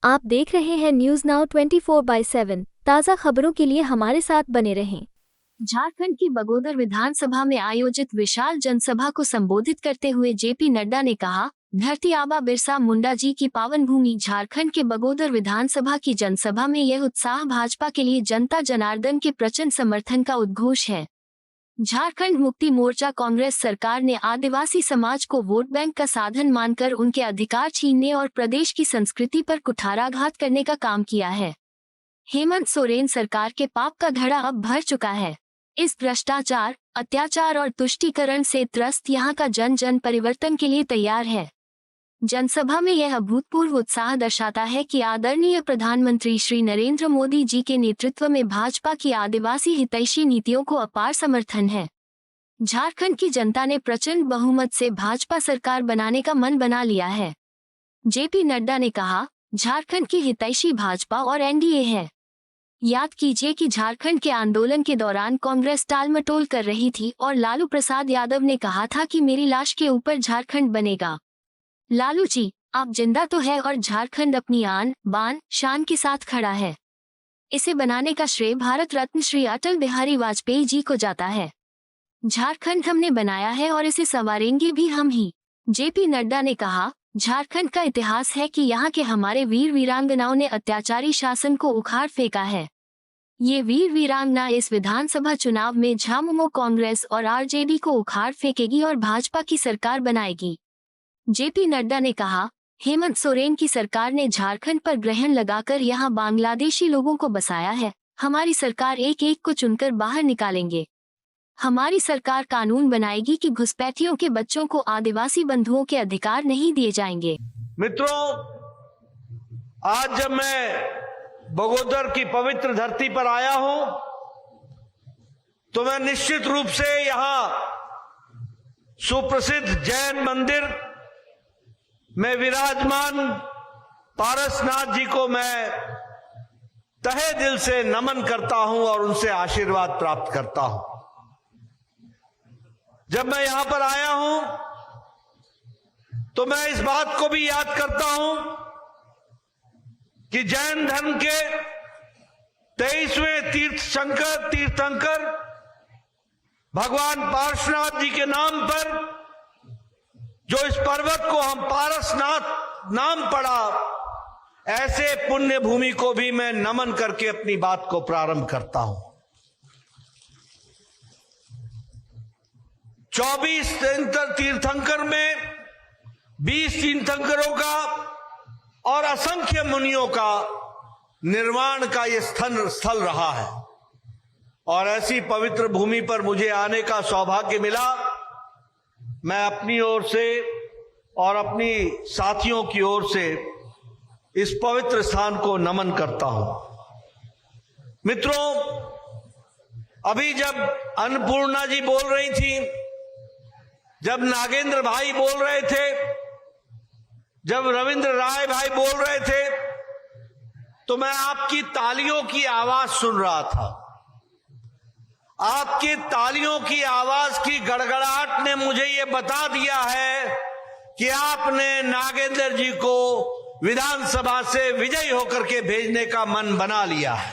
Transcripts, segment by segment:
आप देख रहे हैं न्यूज नाउ 24/7। ताज़ा खबरों के लिए हमारे साथ बने रहें। झारखंड की बगोदर विधानसभा में आयोजित विशाल जनसभा को संबोधित करते हुए जेपी नड्डा ने कहा, धरती आबा बिरसा मुंडा जी की पावन भूमि झारखंड के बगोदर विधानसभा की जनसभा में यह उत्साह भाजपा के लिए जनता जनार्दन के प्रचंड समर्थन का उद्घोष है। झारखंड मुक्ति मोर्चा कांग्रेस सरकार ने आदिवासी समाज को वोट बैंक का साधन मानकर उनके अधिकार छीनने और प्रदेश की संस्कृति पर कुठाराघात करने का काम किया है। हेमंत सोरेन सरकार के पाप का घड़ा अब भर चुका है। इस भ्रष्टाचार, अत्याचार और तुष्टीकरण से त्रस्त यहाँ का जन जन परिवर्तन के लिए तैयार है। जनसभा में यह अभूतपूर्व उत्साह दर्शाता है कि आदरणीय प्रधानमंत्री श्री नरेंद्र मोदी जी के नेतृत्व में भाजपा की आदिवासी हितैषी नीतियों को अपार समर्थन है। झारखंड की जनता ने प्रचंड बहुमत से भाजपा सरकार बनाने का मन बना लिया है। जेपी नड्डा ने कहा, झारखंड की हितैषी भाजपा और एनडीए है। याद कीजिए कि झारखंड के आंदोलन के दौरान कांग्रेस टालमटोल कर रही थी और लालू प्रसाद यादव ने कहा था कि मेरी लाश के ऊपर झारखंड बनेगा। लालू जी, आप जिंदा तो है और झारखंड अपनी आन बान शान के साथ खड़ा है। इसे बनाने का श्रेय भारत रत्न श्री अटल बिहारी वाजपेयी जी को जाता है। झारखंड हमने बनाया है और इसे संवारेंगे भी हम ही। जेपी नड्डा ने कहा, झारखंड का इतिहास है कि यहाँ के हमारे वीर वीरांगनाओं ने अत्याचारी शासन को उखाड़ फेंका है। ये वीर वीरांगना इस विधानसभा चुनाव में झामुमो कांग्रेस और आरजेडी को उखाड़ फेंकेगी और भाजपा की सरकार बनाएगी। जेपी नड्डा ने कहा, हेमंत सोरेन की सरकार ने झारखंड पर ग्रहण लगाकर यहाँ बांग्लादेशी लोगों को बसाया है। हमारी सरकार एक एक को चुनकर बाहर निकालेंगे। हमारी सरकार कानून बनाएगी कि घुसपैठियों के बच्चों को आदिवासी बंधुओं के अधिकार नहीं दिए जाएंगे। मित्रों, आज जब मैं बगोदर की पवित्र धरती पर आया हूं, तो मैं निश्चित रूप से यहां सुप्रसिद्ध जैन मंदिर में विराजमान पारसनाथ जी को मैं तहे दिल से नमन करता हूं और उनसे आशीर्वाद प्राप्त करता हूं। जब मैं यहां पर आया हूं तो मैं इस बात को भी याद करता हूं कि जैन धर्म के 23वें तीर्थंकर भगवान पारसनाथ जी के नाम पर जो इस पर्वत को हम पारसनाथ नाम पड़ा, ऐसे पुण्य भूमि को भी मैं नमन करके अपनी बात को प्रारंभ करता हूं। 24 तीर्थंकर में 20 तीर्थंकरों का और असंख्य मुनियों का निर्वाण का यह स्थल रहा है और ऐसी पवित्र भूमि पर मुझे आने का सौभाग्य मिला। मैं अपनी ओर से और अपनी साथियों की ओर से इस पवित्र स्थान को नमन करता हूं। मित्रों, अभी जब अन्नपूर्णा जी बोल रही थी, जब नागेंद्र भाई बोल रहे थे, जब रविंद्र राय भाई बोल रहे थे, तो मैं आपकी तालियों की आवाज सुन रहा था। आपकी तालियों की आवाज की गड़गड़ाहट ने मुझे ये बता दिया है कि आपने नागेंद्र जी को विधानसभा से विजयी होकर के भेजने का मन बना लिया है।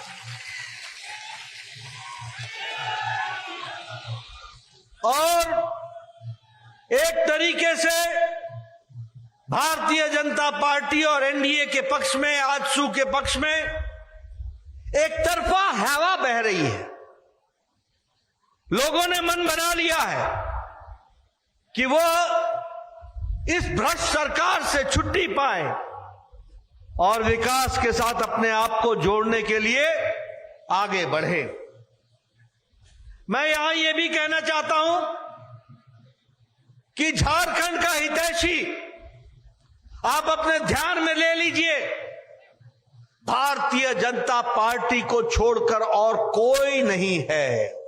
और एक तरीके से भारतीय जनता पार्टी और एनडीए के पक्ष में, आजसू के पक्ष में एक तरफा हवा बह रही है। लोगों ने मन बना लिया है कि वो इस भ्रष्ट सरकार से छुट्टी पाए और विकास के साथ अपने आप को जोड़ने के लिए आगे बढ़े। मैं यहां ये भी कहना चाहता हूं कि झारखंड का हितैषी आप अपने ध्यान में ले लीजिए, भारतीय जनता पार्टी को छोड़कर और कोई नहीं है।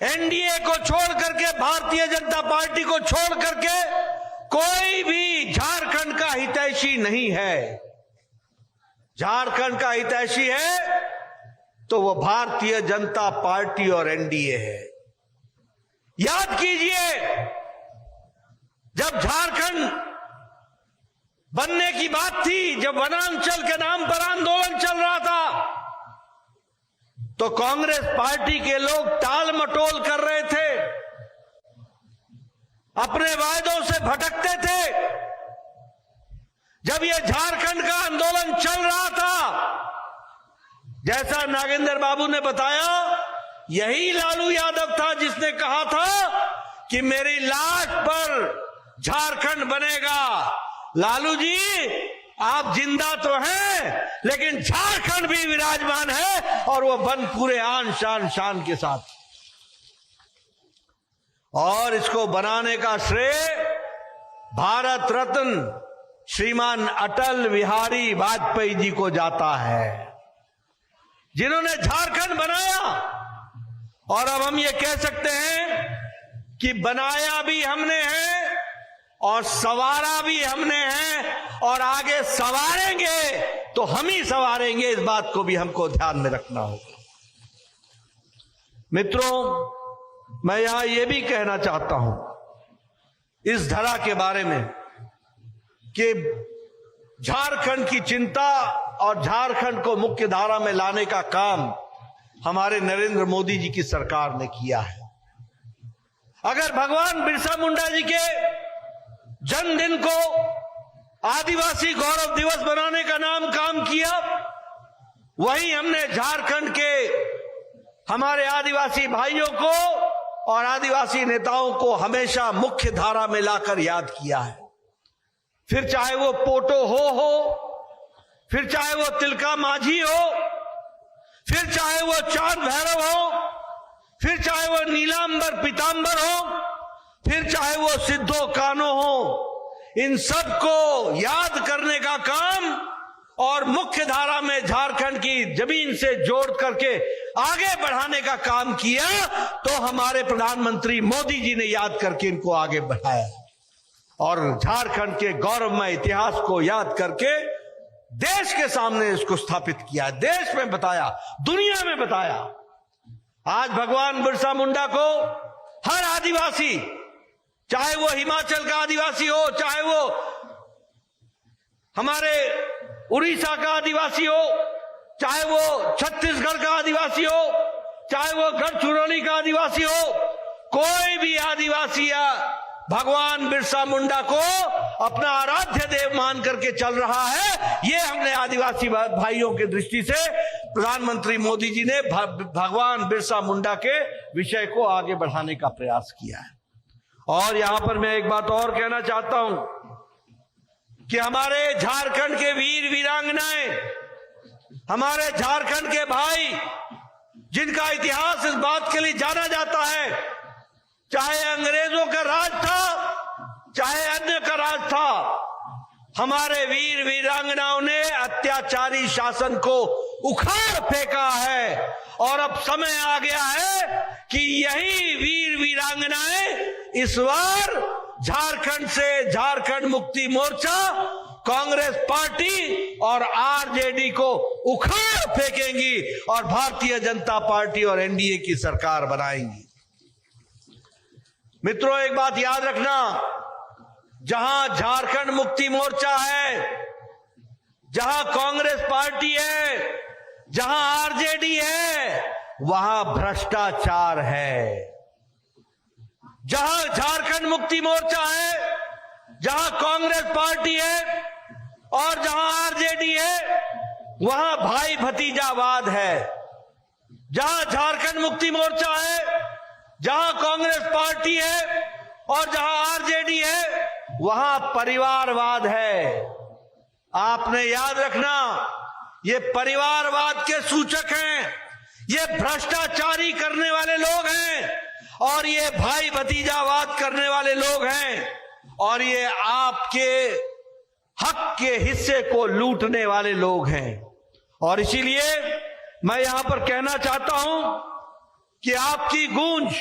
एनडीए को छोड़ करके, भारतीय जनता पार्टी को छोड़ करके कोई भी झारखंड का हितैषी नहीं है। झारखंड का हितैषी है तो वो भारतीय जनता पार्टी और एनडीए है। याद कीजिए, जब झारखंड बनने की बात थी, जब वनांचल के नाम पर आंदोलन चल रहा था, तो कांग्रेस पार्टी के लोग टाल मटोल कर रहे थे, अपने वायदों से भटकते थे। जब ये झारखंड का आंदोलन चल रहा था, जैसा नागेंद्र बाबू ने बताया, यही लालू यादव था जिसने कहा था कि मेरी लाश पर झारखंड बनेगा। लालू जी, आप जिंदा तो हैं, लेकिन झारखंड भी विराजमान है, और वो बन पूरे आन शान शान के साथ। और इसको बनाने का श्रेय भारत रत्न श्रीमान अटल बिहारी वाजपेयी जी को जाता है, जिन्होंने झारखंड बनाया। और अब हम ये कह सकते हैं कि बनाया भी हमने है और संवारा भी हमने है, और आगे संवारेंगे तो हम ही संवारेंगे। इस बात को भी हमको ध्यान में रखना होगा। मित्रों, मैं यहां यह भी कहना चाहता हूं इस धरा के बारे में कि झारखंड की चिंता और झारखंड को मुख्य धारा में लाने का काम हमारे नरेंद्र मोदी जी की सरकार ने किया है। अगर भगवान बिरसा मुंडा जी के जन्मदिन को आदिवासी गौरव दिवस बनाने का नाम काम किया, वहीं हमने झारखंड के हमारे आदिवासी भाइयों को और आदिवासी नेताओं को हमेशा मुख्य धारा में लाकर याद किया है। फिर चाहे वो पोटो हो, फिर चाहे वो तिलका माझी हो, फिर चाहे वो चांद भैरव हो, फिर चाहे वो नीलांबर पीतांबर हो, फिर चाहे वो सिद्धो कानो हो, इन सबको याद करने का काम और मुख्य धारा में झारखंड की जमीन से जोड़ करके आगे बढ़ाने का काम किया, तो हमारे प्रधानमंत्री मोदी जी ने याद करके इनको आगे बढ़ाया और झारखंड के गौरवमय इतिहास को याद करके देश के सामने इसको स्थापित किया, देश में बताया, दुनिया में बताया। आज भगवान बिरसा मुंडा को हर आदिवासी, चाहे वो हिमाचल का आदिवासी हो, चाहे वो हमारे उड़ीसा का आदिवासी हो, चाहे वो छत्तीसगढ़ का आदिवासी हो, चाहे वो गढ़चिरौली का आदिवासी हो, कोई भी आदिवासी या भगवान बिरसा मुंडा को अपना आराध्य देव मान करके चल रहा है। ये हमने आदिवासी भाइयों की दृष्टि से प्रधानमंत्री मोदी जी ने भगवान बिरसा मुंडा के विषय को आगे बढ़ाने का प्रयास किया है। और यहां पर मैं एक बात और कहना चाहता हूं कि हमारे झारखंड के वीर वीरांगनाएं, हमारे झारखंड के भाई, जिनका इतिहास इस बात के लिए जाना जाता है, चाहे अंग्रेजों का राज था, चाहे अन्य का राज था, हमारे वीर वीरांगनाओं ने अत्याचारी शासन को उखाड़ फेंका है। और अब समय आ गया है कि यही वीर वीरांगनाएं इस बार झारखंड से झारखंड मुक्ति मोर्चा, कांग्रेस पार्टी और आरजेडी को उखाड़ फेंकेंगी और भारतीय जनता पार्टी और एनडीए की सरकार बनाएंगी। मित्रों, एक बात याद रखना, जहां झारखंड मुक्ति मोर्चा है, जहां कांग्रेस पार्टी है, जहां आरजेडी है, वहां भ्रष्टाचार है। जहां झारखंड मुक्ति मोर्चा है, जहां कांग्रेस पार्टी है और जहां आरजेडी है, वहां भाई भतीजावाद है। जहां झारखंड मुक्ति मोर्चा है, जहां कांग्रेस पार्टी है और जहां आरजेडी है, वहां परिवारवाद है। आपने याद रखना, ये परिवारवाद के सूचक हैं, ये भ्रष्टाचारी करने वाले लोग हैं और ये भाई भतीजावाद करने वाले लोग हैं और ये आपके हक के हिस्से को लूटने वाले लोग हैं। और इसीलिए मैं यहां पर कहना चाहता हूं कि आपकी गूंज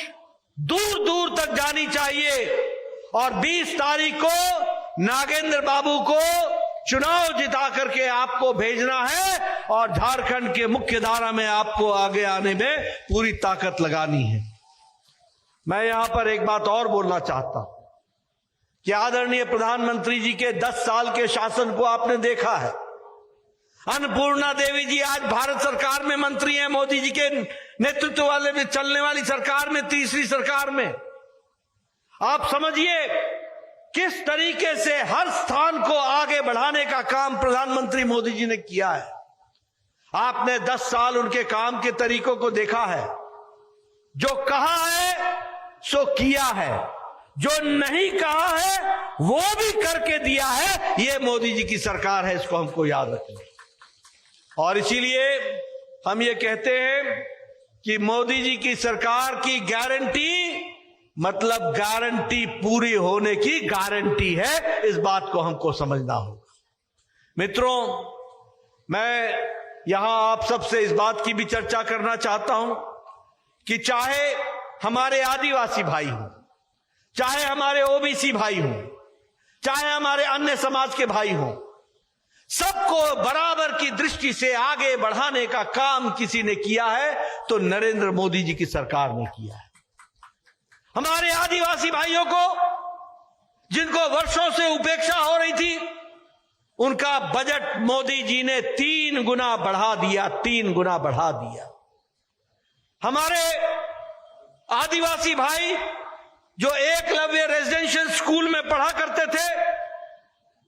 दूर दूर तक जानी चाहिए और 20 तारीख को नागेंद्र बाबू को चुनाव जिता करके आपको भेजना है और झारखंड के मुख्य धारा में आपको आगे आने में पूरी ताकत लगानी है। मैं यहां पर एक बात और बोलना चाहता हूं कि आदरणीय प्रधानमंत्री जी के 10 साल के शासन को आपने देखा है। अन्नपूर्णा देवी जी आज भारत सरकार में मंत्री हैं, मोदी जी के नेतृत्व वाले में चलने वाली सरकार में, तीसरी सरकार में। आप समझिए किस तरीके से हर स्थान को आगे बढ़ाने का काम प्रधानमंत्री मोदी जी ने किया है। आपने 10 साल उनके काम के तरीकों को देखा है। जो कहा है सो किया है, जो नहीं कहा है वो भी करके दिया है। ये मोदी जी की सरकार है, इसको हमको याद रखना। और इसीलिए हम ये कहते हैं कि मोदी जी की सरकार की गारंटी मतलब गारंटी पूरी होने की गारंटी है। इस बात को हमको समझना होगा। मित्रों, मैं यहां आप सबसे इस बात की भी चर्चा करना चाहता हूं कि चाहे हमारे आदिवासी भाई हों, चाहे हमारे ओबीसी भाई हों, चाहे हमारे अन्य समाज के भाई हों, सबको बराबर की दृष्टि से आगे बढ़ाने का काम किसी ने किया है तो नरेंद्र मोदी जी की सरकार ने किया है। हमारे आदिवासी भाइयों को, जिनको वर्षों से उपेक्षा हो रही थी, उनका बजट मोदी जी ने 3 गुना बढ़ा दिया, 3 गुना बढ़ा दिया। हमारे आदिवासी भाई जो एकलव्य रेजिडेंशियल स्कूल में पढ़ा करते थे,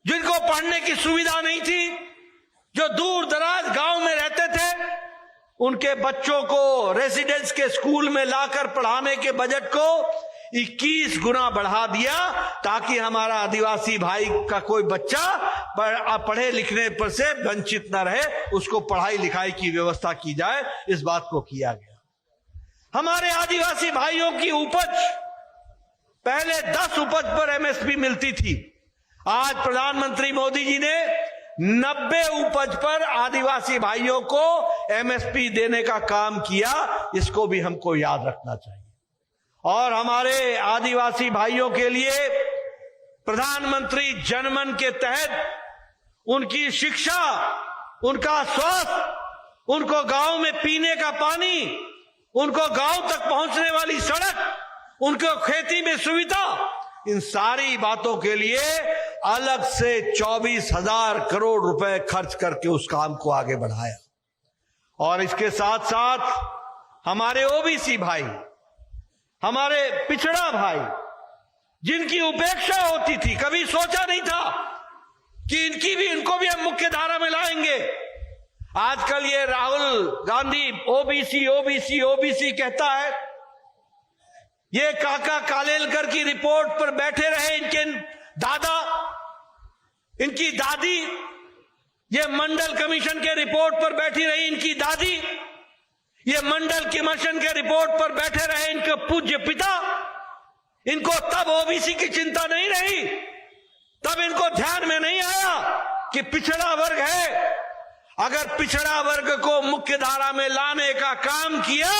जिनको पढ़ने की सुविधा नहीं थी, जो दूर दराज गांव में रहते थे, उनके बच्चों को रेजिडेंस के स्कूल में लाकर पढ़ाने के बजट को 21 गुना बढ़ा दिया, ताकि हमारा आदिवासी भाई का कोई बच्चा पढ़े लिखने पर से वंचित न रहे, उसको पढ़ाई लिखाई की व्यवस्था की जाए। इस बात को किया गया। हमारे आदिवासी भाइयों की उपज पहले 10 उपज पर एमएसपी मिलती थी, आज प्रधानमंत्री मोदी जी ने 90 उपज पर आदिवासी भाइयों को एमएसपी देने का काम किया। इसको भी हमको याद रखना चाहिए। और हमारे आदिवासी भाइयों के लिए प्रधानमंत्री जनमन के तहत उनकी शिक्षा, उनका स्वास्थ्य, उनको गांव में पीने का पानी, उनको गांव तक पहुंचने वाली सड़क, उनको खेती में सुविधा, इन सारी बातों के लिए अलग से 24,000 करोड़ रुपए खर्च करके उस काम को आगे बढ़ाया। और इसके साथ साथ हमारे ओबीसी भाई, हमारे पिछड़ा भाई, जिनकी उपेक्षा होती थी, कभी सोचा नहीं था कि इनको भी हम मुख्य धारा में लाएंगे। आजकल ये Rahul Gandhi OBC OBC OBC कहता है। ये काका कालेलकर की रिपोर्ट पर बैठे रहे इनके दादा, इनकी दादी, ये मंडल कमीशन के रिपोर्ट पर बैठी रही इनकी दादी, ये मंडल कमीशन के रिपोर्ट पर बैठे रहे इनके पूज्य पिता। इनको तब ओबीसी की चिंता नहीं रही, तब इनको ध्यान में नहीं आया कि पिछड़ा वर्ग है। अगर पिछड़ा वर्ग को मुख्य धारा में लाने का काम किया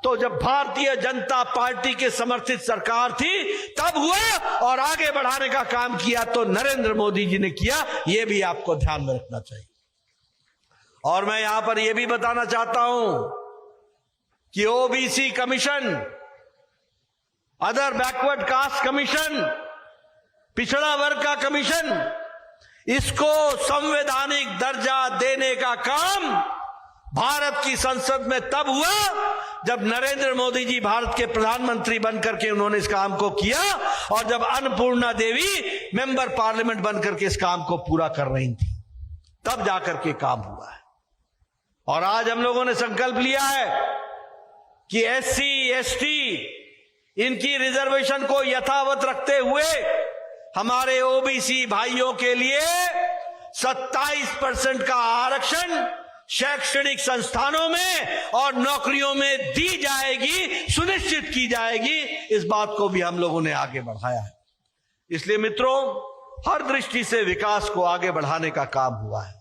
तो जब भारतीय जनता पार्टी के समर्थित सरकार थी तब हुआ, और आगे बढ़ाने का काम किया तो नरेंद्र मोदी जी ने किया। यह भी आपको ध्यान में रखना चाहिए। और मैं यहां पर यह भी बताना चाहता हूं कि OBC commission, other backward caste commission, पिछड़ा वर्ग का कमीशन, इसको संवैधानिक दर्जा देने का काम भारत की संसद में तब हुआ जब नरेंद्र मोदी जी भारत के प्रधानमंत्री बनकर के उन्होंने इस काम को किया, और जब अन्नपूर्णा देवी मेंबर पार्लियामेंट बनकर के इस काम को पूरा कर रही थी, तब जाकर के काम हुआ है। और आज हम लोगों ने संकल्प लिया है कि एससी एसटी इनकी रिजर्वेशन को यथावत रखते हुए हमारे ओबीसी भाइयों के लिए 27% का आरक्षण शैक्षणिक संस्थानों में और नौकरियों में दी जाएगी, सुनिश्चित की जाएगी। इस बात को भी हम लोगों ने आगे बढ़ाया है। इसलिए मित्रों, हर दृष्टि से विकास को आगे बढ़ाने का काम हुआ है।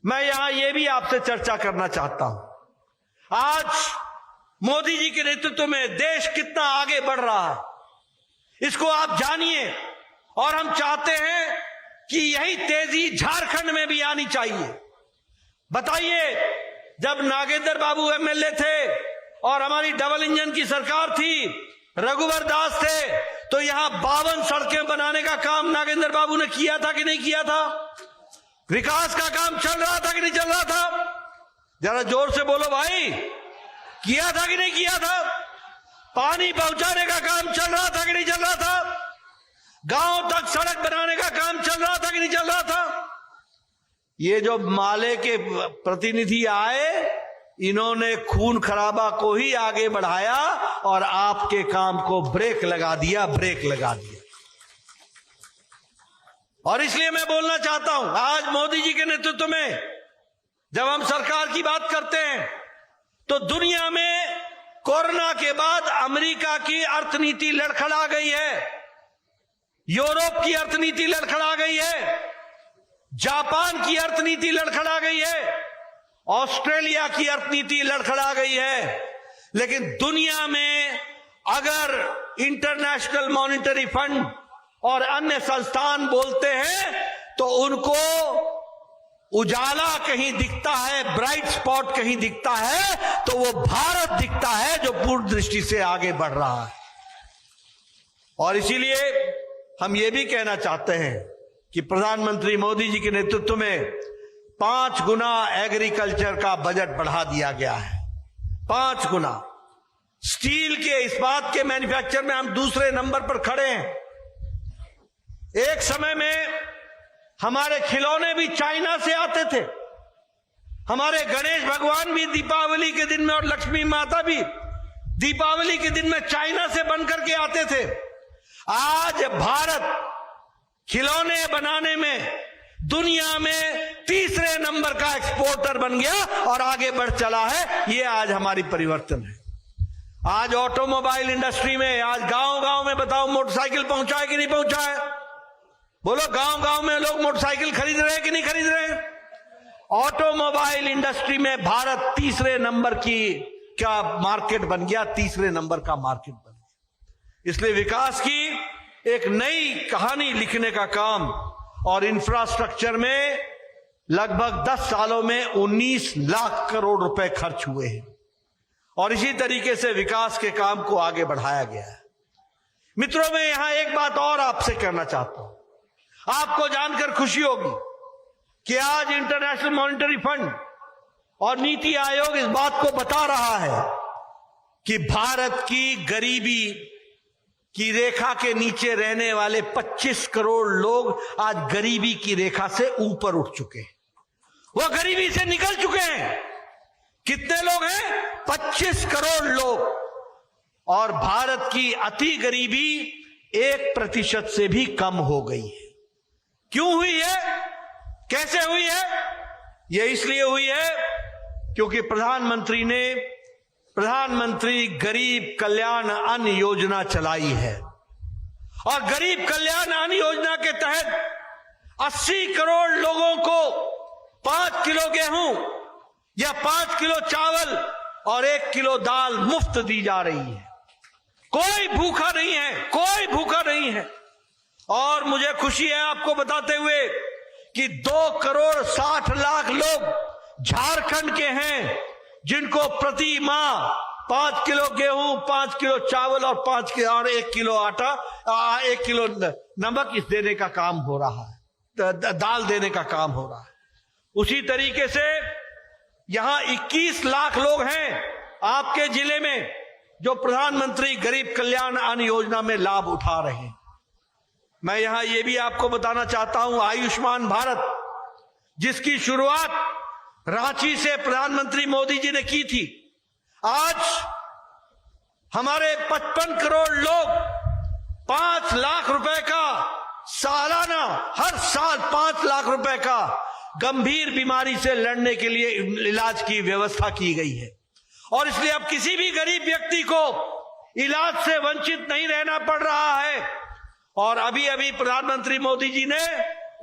मैं यहां यह भी आपसे चर्चा करना चाहता हूं, आज मोदी जी के नेतृत्व में देश कितना आगे बढ़ रहा है, इसको आप जानिए। और हम चाहते हैं कि यही तेजी झारखंड में भी आनी चाहिए। बताइए, जब नागेंद्र बाबू एमएलए थे और हमारी डबल इंजन की सरकार थी, रघुवर दास थे, तो यहां 52 सड़कें बनाने का काम नागेंद्र बाबू ने किया था कि नहीं किया था? विकास का काम चल रहा था कि नहीं चल रहा था? जरा जोर से बोलो भाई, किया था कि नहीं किया था? पानी पहुंचाने का काम चल रहा था कि नहीं चल रहा था? गांव तक सड़क बनाने का काम चल रहा था कि नहीं चल रहा था? ये जो माले के प्रतिनिधि आए, इन्होंने खून खराबा को ही आगे बढ़ाया और आपके काम को ब्रेक लगा दिया। और इसलिए मैं बोलना चाहता हूं, आज मोदी जी के नेतृत्व में जब हम सरकार की बात करते हैं तो दुनिया में कोरोना के बाद अमेरिका की अर्थनीति लड़खड़ा गई है, यूरोप की अर्थनीति लड़खड़ा गई है, जापान की अर्थनीति लड़खड़ा गई है, ऑस्ट्रेलिया की अर्थनीति लड़खड़ा गई है। लेकिन दुनिया में अगर इंटरनेशनल मॉनिटरी फंड और अन्य संस्थान बोलते हैं तो उनको उजाला कहीं दिखता है, ब्राइट स्पॉट कहीं दिखता है, तो वो भारत दिखता है जो पूर्ण दृष्टि से आगे बढ़ रहा है। और इसीलिए हम ये भी कहना चाहते हैं कि प्रधानमंत्री मोदी जी के नेतृत्व में 5 गुना एग्रीकल्चर का बजट बढ़ा दिया गया है। 5 गुना। स्टील के, इस्पात के मैन्युफैक्चर में हम दूसरे नंबर पर खड़े हैं। एक समय में हमारे खिलौने भी चाइना से आते थे, हमारे गणेश भगवान भी दीपावली के दिन में और लक्ष्मी माता भी दीपावली के दिन में चाइना से बनकर के आते थे। आज भारत खिलौने बनाने में दुनिया में तीसरे नंबर का एक्सपोर्टर बन गया और आगे बढ़ चला है। ये आज हमारी परिवर्तन है। आज ऑटोमोबाइल इंडस्ट्री में, आज गांव गांव में बताओ मोटरसाइकिल पहुंचा है कि नहीं पहुंचा है? बोलो, गांव गांव में लोग मोटरसाइकिल खरीद रहे हैं कि नहीं खरीद रहे हैं? ऑटोमोबाइल इंडस्ट्री में भारत तीसरे नंबर का मार्केट बन गया, तीसरे नंबर का मार्केट बन गया। इसलिए विकास की एक नई कहानी लिखने का काम, और इंफ्रास्ट्रक्चर में लगभग 10 सालों में 19 लाख करोड़ रुपए खर्च हुए हैं और इसी तरीके से विकास के काम को आगे बढ़ाया गया है। मित्रों, मैं यहां एक बात और आपसे कहना चाहता हूं। आपको जानकर खुशी होगी कि आज इंटरनेशनल मॉनिटरी फंड और नीति आयोग इस बात को बता रहा है कि भारत की गरीबी की रेखा के नीचे रहने वाले 25 करोड़ लोग आज गरीबी की रेखा से ऊपर उठ चुके हैं। वो गरीबी से निकल चुके हैं। कितने लोग हैं? 25 करोड़ लोग। और भारत की अति गरीबी 1% से भी कम हो गई है। क्यों हुई है? कैसे हुई है? यह इसलिए हुई है क्योंकि प्रधानमंत्री ने प्रधानमंत्री गरीब कल्याण अन्न योजना चलाई है। और गरीब कल्याण अन्न योजना के तहत 80 करोड़ लोगों को 5 किलो गेहूं या 5 किलो चावल और 1 किलो दाल मुफ्त दी जा रही है। कोई भूखा नहीं है, कोई भूखा नहीं है। और मुझे खुशी है आपको बताते हुए कि 2 करोड़ 60 लाख लोग झारखंड के हैं जिनको प्रति माह 5 किलो गेहूं, 5 किलो चावल और 1 किलो आटा, 1 किलो नमक इस देने का काम हो रहा है, दाल देने का काम हो रहा है। उसी तरीके से यहां 21 लाख लोग हैं आपके जिले में जो प्रधानमंत्री गरीब कल्याण अन्न योजना में लाभ उठा रहे हैं। मैं यहां यह भी आपको बताना चाहता हूं, आयुष्मान भारत जिसकी शुरुआत रांची से प्रधानमंत्री मोदी जी ने की थी, आज हमारे 55 करोड़ लोग 5 लाख रुपए का सालाना, हर साल 5 लाख रुपए का गंभीर बीमारी से लड़ने के लिए इलाज की व्यवस्था की गई है। और इसलिए अब किसी भी गरीब व्यक्ति को इलाज से वंचित नहीं रहना पड़ रहा है। और अभी अभी प्रधानमंत्री मोदी जी ने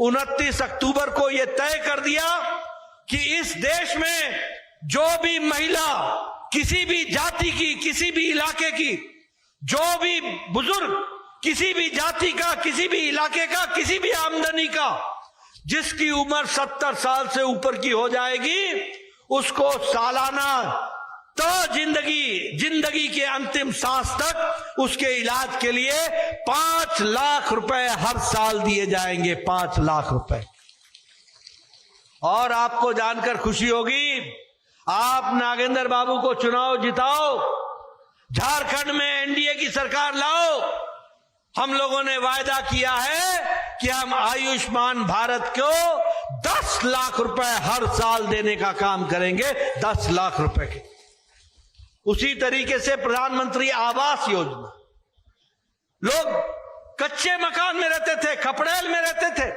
29 अक्टूबर को यह तय कर दिया कि इस देश में जो भी महिला किसी भी जाति की, किसी भी इलाके की, जो भी बुजुर्ग किसी भी जाति का, किसी भी इलाके का, किसी भी आमदनी का, जिसकी उम्र 70 साल से ऊपर की हो जाएगी, उसको सालाना तो जिंदगी के अंतिम सांस तक उसके इलाज के लिए 5 लाख रुपए हर साल दिए जाएंगे, 5 लाख रुपए। और आपको जानकर खुशी होगी, आप नागेंद्र बाबू को चुनाव जिताओ, झारखंड में एनडीए की सरकार लाओ। हम लोगों ने वायदा किया है कि हम आयुष्मान भारत को 10 लाख रुपए हर साल देने का काम करेंगे, 10 लाख रुपए के। उसी तरीके से प्रधानमंत्री आवास योजना, लोग कच्चे मकान में रहते थे, खपड़ेल में रहते थे,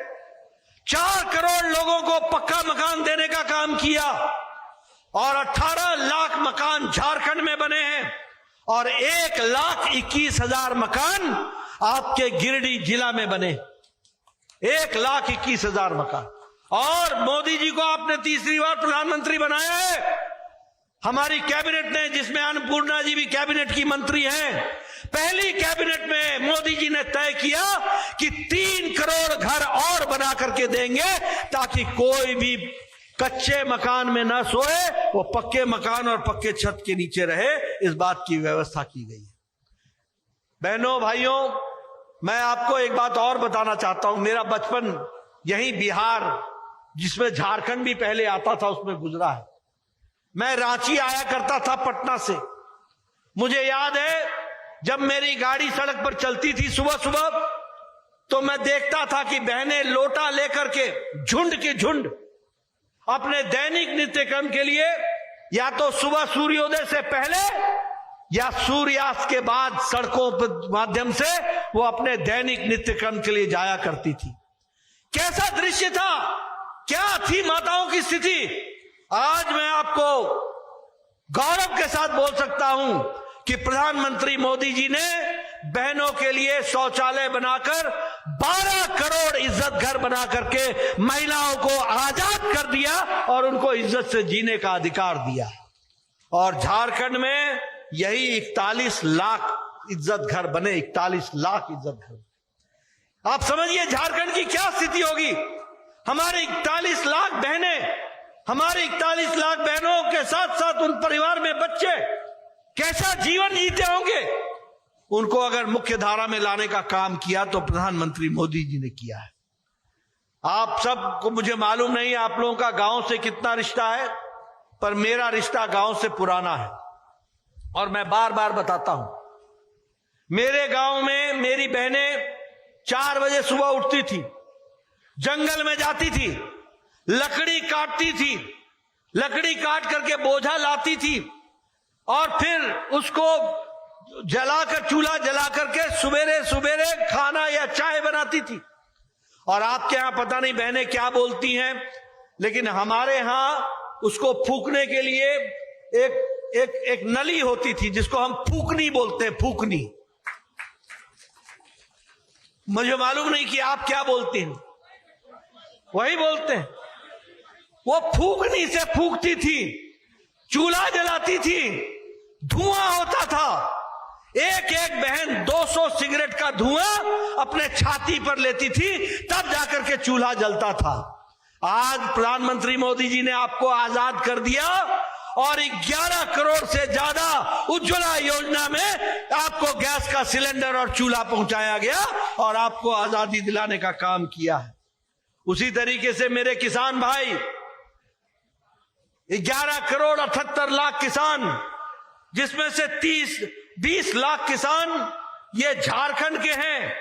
4 करोड़ लोगों को पक्का मकान देने का काम किया और 18 लाख मकान झारखंड में बने हैं और 1,21,000 मकान आपके गिरिडीह जिला में बने, 1,21,000 मकान। और मोदी जी को आपने तीसरी बार प्रधानमंत्री बनाया है, हमारी कैबिनेट ने, जिसमें अन्नपूर्णा जी भी कैबिनेट की मंत्री हैं, पहली कैबिनेट में मोदी जी ने तय किया कि 3 करोड़ घर और बना करके देंगे ताकि कोई भी कच्चे मकान में ना सोए, वो पक्के मकान और पक्के छत के नीचे रहे, इस बात की व्यवस्था की गई है। बहनों भाइयों, मैं आपको एक बात और बताना चाहता हूं। मेरा बचपन यही बिहार, जिसमें झारखंड भी पहले आता था, उसमें गुजरा है। मैं रांची आया करता था पटना से। मुझे याद है जब मेरी गाड़ी सड़क पर चलती थी सुबह सुबह, तो मैं देखता था कि बहनें लोटा लेकर के झुंड के झुंड अपने दैनिक नित्य कर्म के लिए या तो सुबह सूर्योदय से पहले या सूर्यास्त के बाद सड़कों के माध्यम से वो अपने दैनिक नित्य कर्म के लिए जाया करती थी। कैसा दृश्य था, क्या थी माताओं की स्थिति। आज मैं आपको गौरव के साथ बोल सकता हूं कि प्रधानमंत्री मोदी जी ने बहनों के लिए शौचालय बनाकर 12 करोड़ इज्जत घर बना करके महिलाओं को आजाद कर दिया और उनको इज्जत से जीने का अधिकार दिया। और झारखंड में यही 41 लाख इज्जत घर बने, 41 लाख इज्जत घर। आप समझिए झारखंड की क्या स्थिति होगी। हमारे 41 लाख बहनें, हमारे 41 लाख बहनों के साथ साथ उन परिवार में बच्चे कैसा जीवन जीते होंगे। उनको अगर मुख्य धारा में लाने का काम किया तो प्रधानमंत्री मोदी जी ने किया है। आप सबको, मुझे मालूम नहीं आप लोगों का गांव से कितना रिश्ता है, पर मेरा रिश्ता गांव से पुराना है और मैं बार बार बताता हूं। मेरे गांव में मेरी बहनें 4 बजे सुबह उठती थी, जंगल में जाती थी, लकड़ी काटती थी, लकड़ी काट करके बोझा लाती थी और फिर उसको जलाकर, चूल्हा जला करके सुबेरे सुबेरे खाना या चाय बनाती थी। और आपके यहां पता नहीं बहनें क्या बोलती हैं, लेकिन हमारे यहां उसको फूकने के लिए एक नली होती थी जिसको हम फूकनी बोलते हैं, फूकनी। मुझे मालूम नहीं कि आप क्या बोलती हैं, वही बोलते हैं। वो फूकनी से फूकती थी, चूल्हा जलाती थी, धुआं होता था। एक एक बहन 200 सिगरेट का धुआं अपने छाती पर लेती थी, तब जाकर के चूल्हा जलता था। आज प्रधानमंत्री मोदी जी ने आपको आजाद कर दिया और 11 करोड़ से ज्यादा उज्ज्वला योजना में आपको गैस का सिलेंडर और चूल्हा पहुंचाया गया और आपको आजादी दिलाने का काम किया है। उसी तरीके से मेरे किसान भाई, 11 करोड़ 78 लाख किसान, जिसमें से 20 लाख किसान ये झारखंड के हैं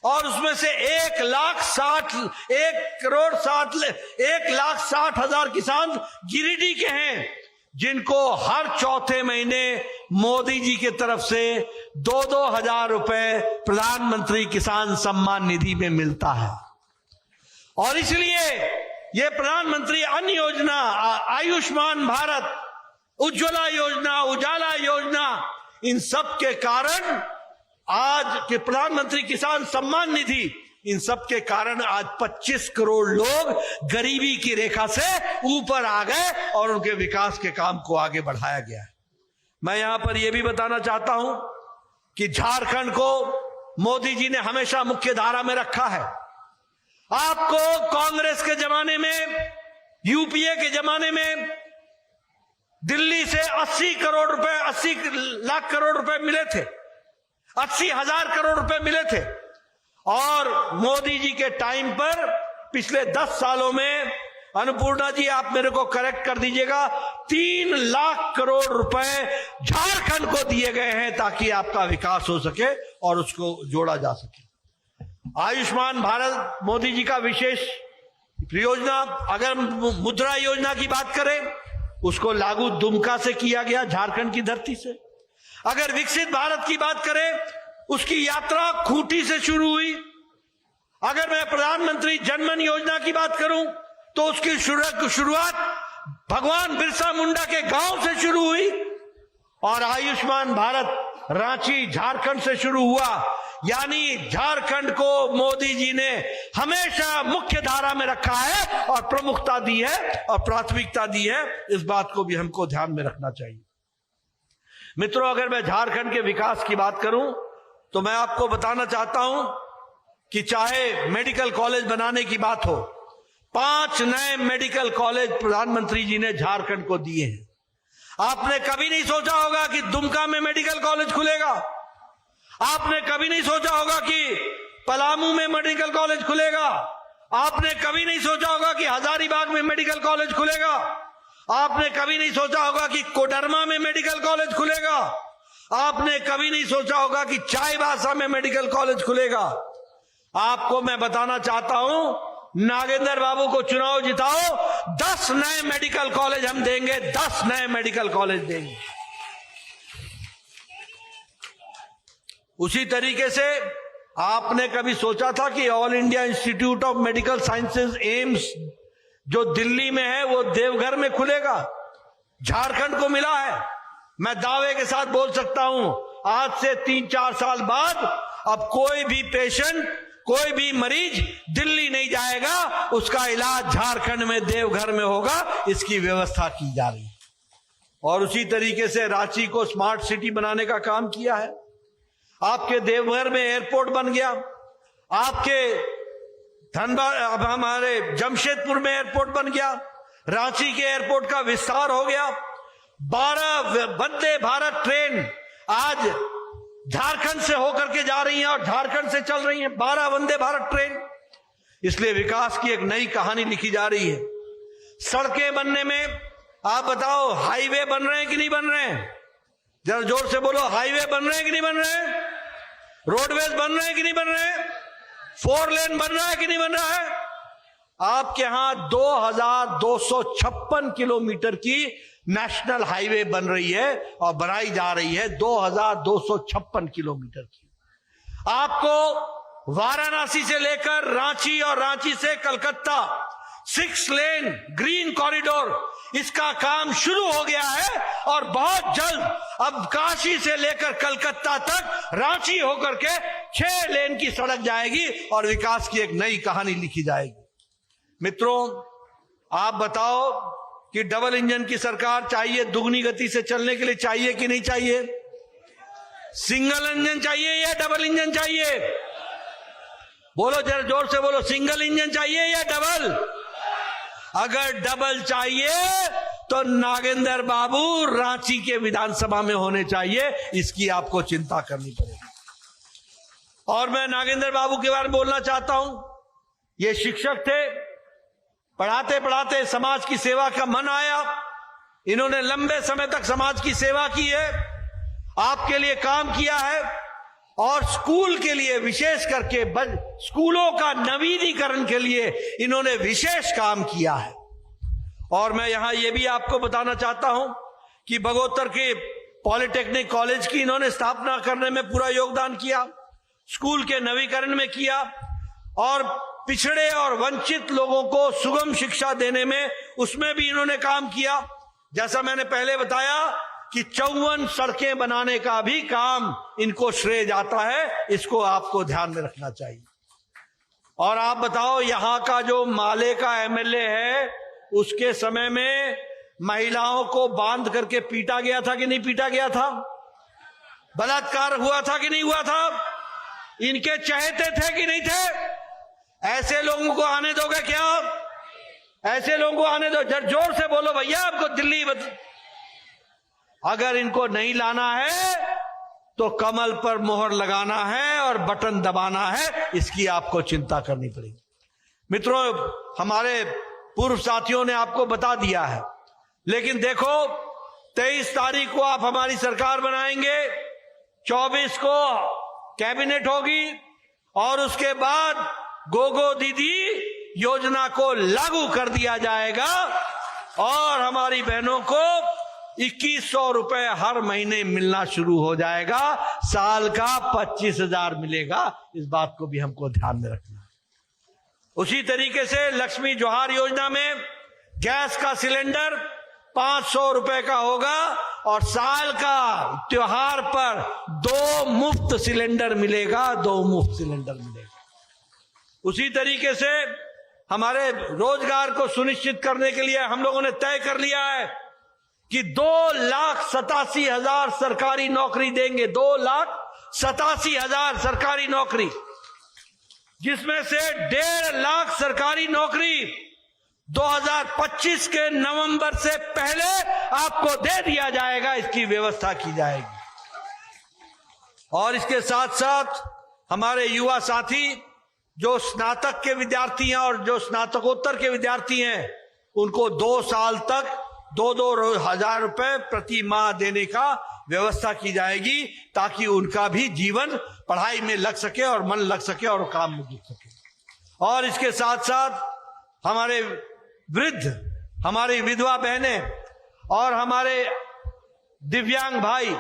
और उसमें से 1,60,000 किसान गिरिडीह के हैं, जिनको हर चौथे महीने मोदी जी की तरफ से 2-2 हजार रुपए प्रधानमंत्री किसान सम्मान निधि में मिलता है। और इसलिए ये प्रधानमंत्री अन्न योजना, आयुष्मान भारत, उज्ज्वला योजना, उजाला योजना, इन सब के कारण आज के प्रधानमंत्री किसान सम्मान निधि, इन सब के कारण आज 25 करोड़ लोग गरीबी की रेखा से ऊपर आ गए और उनके विकास के काम को आगे बढ़ाया गया है। मैं यहां पर यह भी बताना चाहता हूं कि झारखंड को मोदी जी ने हमेशा मुख्य धारा में रखा है। आपको कांग्रेस के जमाने में, यूपीए के जमाने में दिल्ली से 80 करोड़ रुपए, 80 लाख करोड़ रुपए मिले थे, 80,000 करोड़ रुपए मिले थे। और मोदी जी के टाइम पर पिछले 10 सालों में, अन्नपूर्णा जी आप मेरे को करेक्ट कर दीजिएगा, 3 लाख करोड़ रुपए झारखंड को दिए गए हैं ताकि आपका विकास हो सके और उसको जोड़ा जा सके। आयुष्मान भारत मोदी जी का विशेष योजना, अगर मुद्रा योजना की बात करें, उसको लागू दुमका से किया गया, झारखंड की धरती से। अगर विकसित भारत की बात करें, उसकी यात्रा खूंटी से शुरू हुई। अगर मैं प्रधानमंत्री जनधन योजना की बात करूं तो उसकी शुरुआत भगवान बिरसा मुंडा के गांव से शुरू हुई। और आयुष्मान भारत रांची झारखंड से शुरू हुआ। यानी झारखंड को मोदी जी ने हमेशा मुख्य धारा में रखा है और प्रमुखता दी है और प्राथमिकता दी है। इस बात को भी हमको ध्यान में रखना चाहिए। मित्रों, अगर मैं झारखंड के विकास की बात करूं तो मैं आपको बताना चाहता हूं कि चाहे मेडिकल कॉलेज बनाने की बात हो, 5 नए मेडिकल कॉलेज प्रधानमंत्री जी ने झारखंड को दिए हैं। आपने कभी नहीं सोचा होगा कि दुमका में मेडिकल कॉलेज खुलेगा। आपने कभी नहीं सोचा होगा कि पलामू में मेडिकल कॉलेज खुलेगा। आपने कभी नहीं सोचा होगा कि हजारीबाग में मेडिकल कॉलेज खुलेगा। आपने कभी नहीं सोचा होगा कि कोडरमा में मेडिकल कॉलेज खुलेगा। आपने कभी नहीं सोचा होगा कि चाईबासा में मेडिकल कॉलेज खुलेगा। आपको मैं बताना चाहता हूं, नागेंद्र बाबू को चुनाव जिताओ, 10 नए मेडिकल कॉलेज हम देंगे, 10 नए मेडिकल कॉलेज देंगे। उसी तरीके से आपने कभी सोचा था कि all India institute of medical sciences AIIMS जो दिल्ली में है वो देवघर में खुलेगा? झारखंड को मिला है। मैं दावे के साथ बोल सकता हूं, आज से 3-4 साल बाद अब कोई भी पेशेंट, कोई भी मरीज दिल्ली नहीं जाएगा, उसका इलाज झारखंड में देवघर में होगा। इसकी व्यवस्था की जा रही है। और उसी तरीके से रांची को स्मार्ट सिटी बनाने का काम किया है। आपके देवघर में एयरपोर्ट बन गया, आपके धनबाद, अब हमारे जमशेदपुर में एयरपोर्ट बन गया, रांची के एयरपोर्ट का विस्तार हो गया। 12 वंदे भारत ट्रेन आज झारखंड से होकर के जा रही हैं और झारखंड से चल रही हैं, 12 वंदे भारत ट्रेन। इसलिए विकास की एक नई कहानी लिखी जा रही है। सड़कें बनने में आप बताओ, हाईवे बन रहे हैं कि नहीं बन रहे हैं? जरा जोर से बोलो, हाईवे बन रहे हैं कि नहीं बन रहे हैं? रोडवेज बन रहे हैं कि नहीं बन रहे हैं? 4 लेन बन रहा है कि नहीं बन रहा है? आपके यहां 2256 किलोमीटर की नेशनल हाईवे बन रही है और बनाई जा रही है 2256 किलोमीटर की। आपको वाराणसी से लेकर रांची और रांची से कलकत्ता 6 लेन ग्रीन कॉरिडोर, इसका काम शुरू हो गया है और बहुत जल्द अब काशी से लेकर कलकत्ता तक रांची होकर के 6 लेन की सड़क जाएगी और विकास की एक नई कहानी लिखी जाएगी। मित्रों, आप बताओ कि डबल इंजन की सरकार चाहिए, दुगनी गति से चलने के लिए चाहिए कि नहीं चाहिए? सिंगल इंजन चाहिए या डबल इंजन चाहिए? बोलो जरा जोर से बोलो, सिंगल इंजन चाहिए या डबल? अगर डबल चाहिए तो नागेंद्र बाबू रांची के विधानसभा में होने चाहिए, इसकी आपको चिंता करनी पड़ेगी। और मैं नागेंद्र बाबू के बारे में बोलना चाहता हूं। ये शिक्षक थे, पढ़ाते पढ़ाते समाज की सेवा का मन आया। इन्होंने लंबे समय तक समाज की सेवा की है, आपके लिए काम किया है और स्कूल के लिए विशेष करके स्कूलों का नवीनीकरण के लिए इन्होंने विशेष काम किया है। और मैं यहां यह भी आपको बताना चाहता हूं कि बगोतर के पॉलिटेक्निक कॉलेज की इन्होंने स्थापना करने में पूरा योगदान किया, स्कूल के नवीकरण में किया और पिछड़े और वंचित लोगों को सुगम शिक्षा देने में उसमें भी इन्होंने काम किया। जैसा मैंने पहले बताया कि 54 सड़कें बनाने का भी काम इनको श्रेय जाता है, इसको आपको ध्यान में रखना चाहिए। और आप बताओ, यहां का जो माले का एमएलए है, उसके समय में महिलाओं को बांध करके पीटा गया था कि नहीं पीटा गया था? बलात्कार हुआ था कि नहीं हुआ था? इनके चहेते थे कि नहीं थे? ऐसे लोगों को आने दोगे क्या? ऐसे लोगों को आने दो? जोर से बोलो भैया, आपको दिल्ली अगर इनको नहीं लाना है तो कमल पर मोहर लगाना है और बटन दबाना है, इसकी आपको चिंता करनी पड़ेगी। मित्रों, हमारे पूर्व साथियों ने आपको बता दिया है, लेकिन देखो 23 तारीख को आप हमारी सरकार बनाएंगे, 24 को कैबिनेट होगी और उसके बाद गोगो दीदी योजना को लागू कर दिया जाएगा और हमारी बहनों को 2100 रुपए हर महीने मिलना शुरू हो जाएगा। साल का 25,000 मिलेगा। इस बात को भी हमको ध्यान में रखना है। उसी तरीके से लक्ष्मी जोहार योजना में गैस का सिलेंडर 500 रुपए का होगा और साल का त्योहार पर 2 मुफ्त सिलेंडर मिलेगा, 2 मुफ्त सिलेंडर मिलेगा। उसी तरीके से हमारे रोजगार को सुनिश्चित करने के लिए हम लोगों ने तय कर लिया है कि 2,87,000 सरकारी नौकरी देंगे, 2,87,000 सरकारी नौकरी, जिसमें से 1.5 लाख सरकारी नौकरी 2025 के नवंबर से पहले आपको दे दिया जाएगा। इसकी व्यवस्था की जाएगी। और इसके साथ साथ हमारे युवा साथी जो स्नातक के विद्यार्थी हैं और जो स्नातकोत्तर के विद्यार्थी हैं, उनको 2 साल तक 2-2 हजार रुपए प्रति माह देने का व्यवस्था की जाएगी, ताकि उनका भी जीवन पढ़ाई में लग सके और मन लग सके और काम में जुट सके। और इसके साथ साथ हमारे वृद्ध, हमारी विधवा बहनें और हमारे दिव्यांग भाई,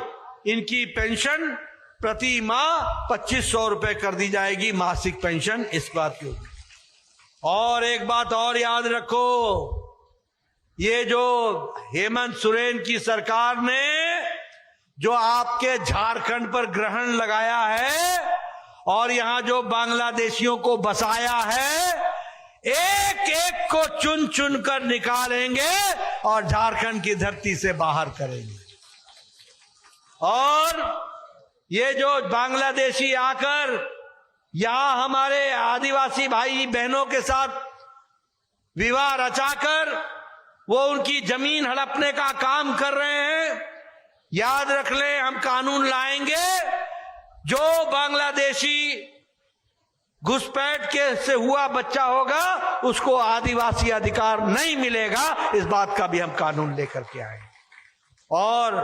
इनकी पेंशन प्रति माह 2500 रुपए कर दी जाएगी, मासिक पेंशन। इस बात की होगी। और एक बात और याद रखो, ये जो हेमंत सोरेन की सरकार ने जो आपके झारखंड पर ग्रहण लगाया है और यहां जो बांग्लादेशियों को बसाया है, एक एक को चुन चुन कर निकालेंगे और झारखंड की धरती से बाहर करेंगे। और ये जो बांग्लादेशी आकर यहां हमारे आदिवासी भाई बहनों के साथ विवाह रचाकर वो उनकी जमीन हड़पने का काम कर रहे हैं, याद रख लें, हम कानून लाएंगे। जो बांग्लादेशी घुसपैठ के से हुआ बच्चा होगा उसको आदिवासी अधिकार नहीं मिलेगा। इस बात का भी हम कानून लेकर के आए। और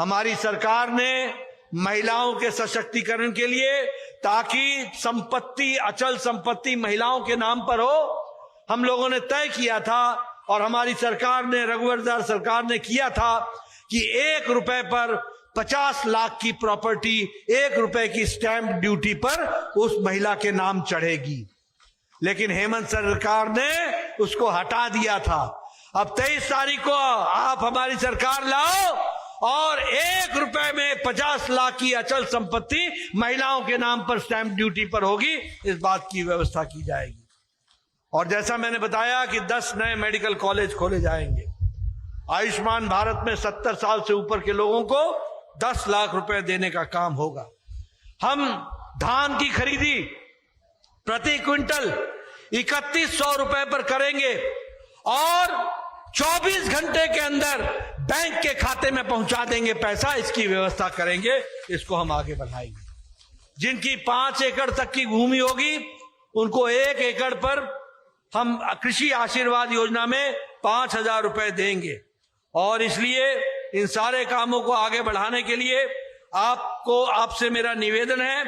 हमारी सरकार ने महिलाओं के सशक्तिकरण के लिए, ताकि संपत्ति, अचल संपत्ति महिलाओं के नाम पर हो, हम लोगों ने तय किया था और हमारी सरकार ने, रघुवर दास सरकार ने किया था कि 1 रुपए पर 50 लाख की प्रॉपर्टी 1 रुपए की स्टैंप ड्यूटी पर उस महिला के नाम चढ़ेगी। लेकिन हेमंत सरकार ने उसको हटा दिया था। अब 23 तारीख को आप हमारी सरकार लाओ और 1 रुपए में 50 लाख की अचल संपत्ति महिलाओं के नाम पर स्टैंप ड्यूटी पर होगी। इस बात की व्यवस्था की जाएगी। और जैसा मैंने बताया कि 10 नए मेडिकल कॉलेज खोले जाएंगे। आयुष्मान भारत में 70 साल से ऊपर के लोगों को 10 लाख रुपए देने का काम होगा। हम धान की खरीदी प्रति क्विंटल 3100 रुपए पर करेंगे और 24 घंटे के अंदर बैंक के खाते में पहुंचा देंगे पैसा। इसकी व्यवस्था करेंगे, इसको हम आगे बढ़ाएंगे। जिनकी 5 एकड़ तक की भूमि होगी उनको 1 एकड़ पर हम कृषि आशीर्वाद योजना में 5,000 रुपए देंगे। और इसलिए इन सारे कामों को आगे बढ़ाने के लिए आपसे मेरा निवेदन है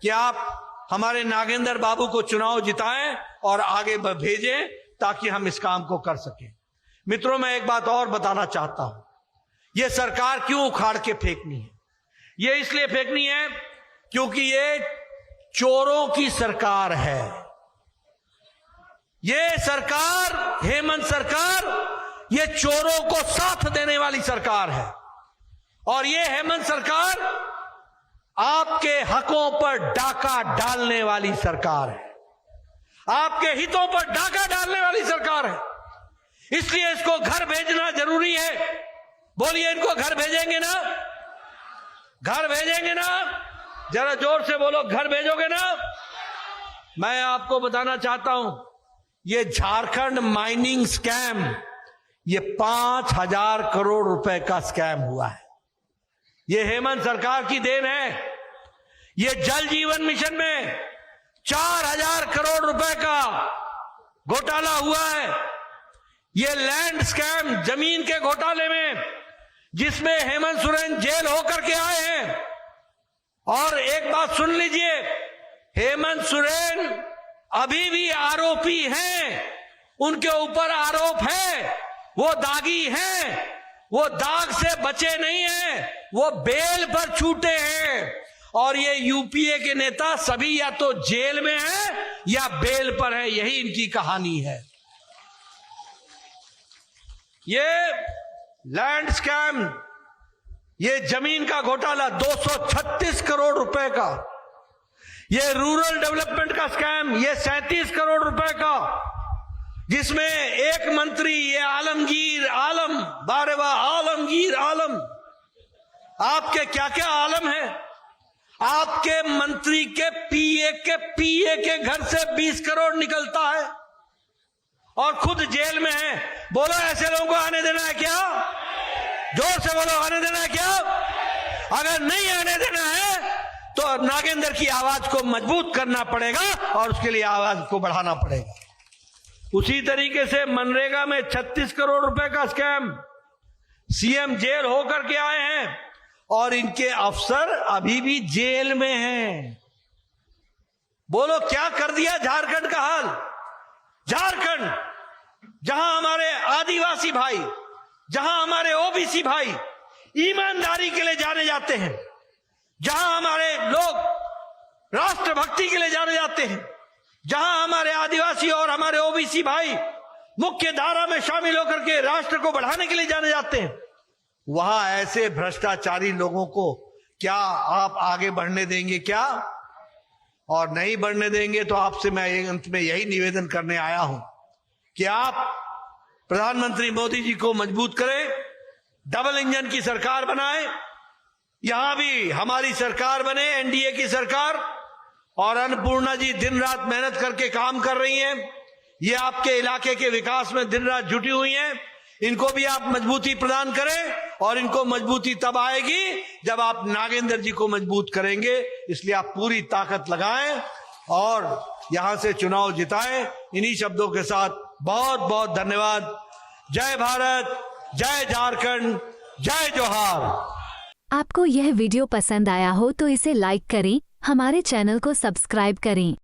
कि आप हमारे नागेंद्र बाबू को चुनाव जिताएं और आगे भेजें, ताकि हम इस काम को कर सकें। मित्रों, मैं एक बात और बताना चाहता हूं। यह सरकार क्यों उखाड़ के फेंकनी है? यह इसलिए फेंकनी है क्योंकि ये चोरों की सरकार है। ये सरकार, हेमंत सरकार, ये चोरों को साथ देने वाली सरकार है। और ये हेमंत सरकार आपके हकों पर डाका डालने वाली सरकार है, आपके हितों पर डाका डालने वाली सरकार है। इसलिए इसको घर भेजना जरूरी है। बोलिए, इनको घर भेजेंगे ना? घर भेजेंगे ना? जरा जोर से बोलो, घर भेजोगे ना? मैं आपको बताना चाहता हूं, ये झारखंड माइनिंग स्कैम, ये 5,000 करोड़ रुपए का स्कैम हुआ है। ये हेमंत सरकार की देन है। ये जल जीवन मिशन में 4000 करोड़ रुपए का घोटाला हुआ है। ये लैंड स्कैम, जमीन के घोटाले में, जिसमें हेमंत सोरेन जेल होकर के आए हैं। और एक बात सुन लीजिए, हेमंत सोरेन अभी भी आरोपी हैं, उनके ऊपर आरोप है, वो दागी हैं, वो दाग से बचे नहीं हैं, वो बेल पर छूटे हैं। और ये यूपीए के नेता सभी या तो जेल में हैं या बेल पर है, यही इनकी कहानी है। ये लैंड स्कैम, ये जमीन का घोटाला 236 करोड़ रुपए का, ये रूरल डेवलपमेंट का स्कैम, ये 37 करोड़ रुपए का, जिसमें एक मंत्री, ये आलमगीर आलम, बारेवा आलमगीर आलम, आपके क्या क्या आलम है। आपके मंत्री के पीए के घर से 20 करोड़ निकलता है और खुद जेल में है। बोलो, ऐसे लोगों को आने देना है क्या? जोर से बोलो, आने देना है क्या? अगर नहीं आने देना है तो नागेंद्र की आवाज को मजबूत करना पड़ेगा और उसके लिए आवाज को बढ़ाना पड़ेगा। उसी तरीके से मनरेगा में 36 करोड़ रुपए का स्कैम, सीएम जेल होकर के आए हैं और इनके अफसर अभी भी जेल में हैं। बोलो, क्या कर दिया झारखंड का हाल? झारखंड, जहां हमारे आदिवासी भाई, जहां हमारे ओबीसी भाई ईमानदारी के लिए जाने जाते हैं, जहां हमारे लोग राष्ट्रभक्ति के लिए जाने जाते हैं, जहां हमारे आदिवासी और हमारे ओबीसी भाई मुख्य धारा में शामिल होकर के राष्ट्र को बढ़ाने के लिए जाने जाते हैं, वहां ऐसे भ्रष्टाचारी लोगों को क्या आप आगे बढ़ने देंगे क्या? और नहीं बढ़ने देंगे तो आपसे मैं अंत में यही निवेदन करने आया हूं कि आप प्रधानमंत्री मोदी जी को मजबूत करें, डबल इंजन की सरकार बनाएं, यहां भी हमारी सरकार बने, एनडीए की सरकार। और अन्नपूर्णा जी दिन रात मेहनत करके काम कर रही हैं, ये आपके इलाके के विकास में दिन रात जुटी हुई हैं, इनको भी आप मजबूती प्रदान करें। और इनको मजबूती तब आएगी जब आप नागेंद्र जी को मजबूत करेंगे। इसलिए आप पूरी ताकत लगाएं और यहां से चुनाव जिताएं। इन्हीं शब्दों के साथ बहुत बहुत धन्यवाद। जय भारत, जय झारखंड, जय जोहार। आपको यह वीडियो पसंद आया हो तो इसे लाइक करें, हमारे चैनल को सब्सक्राइब करें